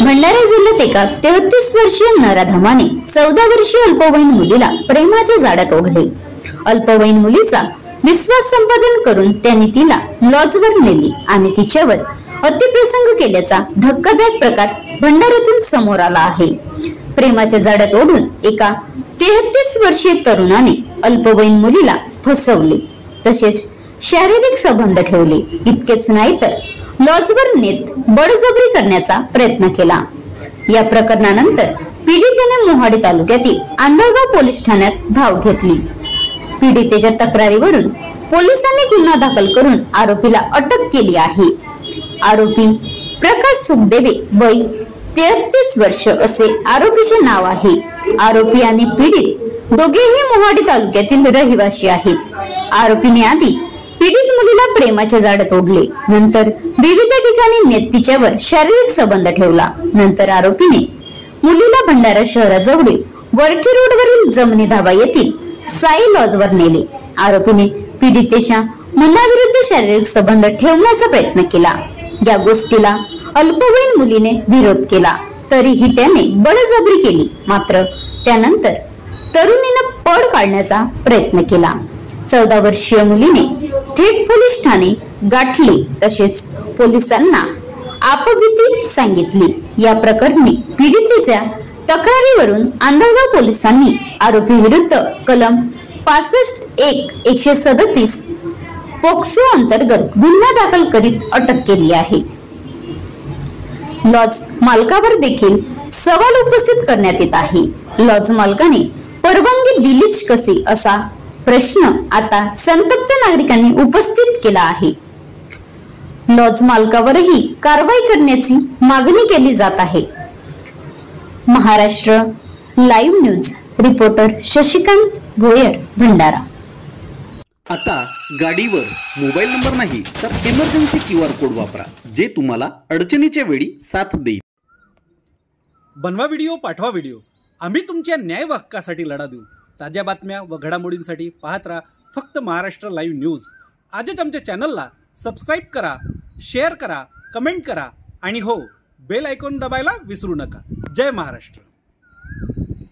भंडारा जिल्ह्यात एका 33 वर्षीय नराधमाने 14 वर्षीय अल्पवयीन मुलीला प्रेमाच्या जाळ्यात ओढले। अल्पवयीन मुलीचा विश्वास संपादन करून त्यांनी तिला लॉजवर नेली आणि तिच्यावर अतिप्रसंग केल्याचा धक्कादायक प्रकार भंडाऱ्यातून समोर आला आहे। प्रेमाच्या जाळ्यात ओढून एका 33 वर्षीय तरुणाने अल्पवयीन मुलीला फसवले, तसेच शारीरिक संबंध ठेवले। इतकेच नाही तर लॉजवर नेत बळजबरी करण्याचा प्रयत्न केला। या प्रकरणानंतर पीडितेने मोहाडी तालुक्यातील आंधळगाव पोलीस ठाण्यात धाव घेतली। पीडितेच्या तक्रारीवरून पोलिसांनी गुन्हा दाखल करून आरोपीला अटक केली आहे। आरोपी प्रकाश सुखदेवे वय 33 वर्ष असे आरोपीचे नाव आहे। आरोपी आणि पीडित दोघेही मोहाडी तालुक्यातील रहिवासी आहेत। आरोपीने आधी पीडित मुलीला प्रेमाच्या जाळ्यात ओढले, नंतर विविध ठिकाणी नेत तिच्यावर शारीरिक संबंध ठेवला। नंतर आरोपीने मुलीला भंडारा शहराजवळील वरठी रोडवरील जमनी धाबा येथील साई लॉजवर नेले। आरोपीने पीडितेच्या मुलाविरुद्ध शारीरिक संबंध ठेवण्याचा प्रयत्न केला। या गोष्टीला अल्पवयीन मुलीने विरोध केला, तरीही त्याने बळजबरी केली। मात्र त्यानंतर तरुणीने पळ काढण्याचा प्रयत्न केला। 14 वर्षीय मुलीने थेट पोलीस ठाणे गाठले, तसेच पोलिसांना आपबीती सांगितली। या प्रकरणी पीडितेच्या तक्रारीवरून आंधळगाव पोलिसांनी आरोपी विरुद्ध कलम 65(1)(137) पोक्सो अंतर्गत गुन्हा दाखल करीत अटक केली आहे। लॉज मालकावर देखील सवाल उपस्थित करण्यात येत आहे। लॉज मालकाने परवानगी दिलीच कशी असा प्रश्न आता संतप्त नागरिकांनी उपस्थित केला आहे। लॉज मालकावरही कारवाई करण्याची मागणी केली जात आहे। Maharashtra live news reporter Shashikant Bhoyar, Bhandara. आता गाडीवर मोबाईल नंबर नाही तर इमर्जन्सी QR कोड वापरा, जे तुम्हाला अडचणीच्या वेळी साथ देईल। बनवा व्हिडिओ, पाठवा व्हिडिओ, आम्ही तुमच्या न्याय हक्कासाठी लढा देऊ। ताज्या बातम्या व घडामोडींसाठी पाहत राहा फक्त महाराष्ट्र लाईव्ह न्यूज। आजच आमच्या चॅनलला सबस्क्राईब करा, शेअर करा, कमेंट करा आणि हो, बेल आयकॉन दबायला विसरू नका। जय महाराष्ट्र।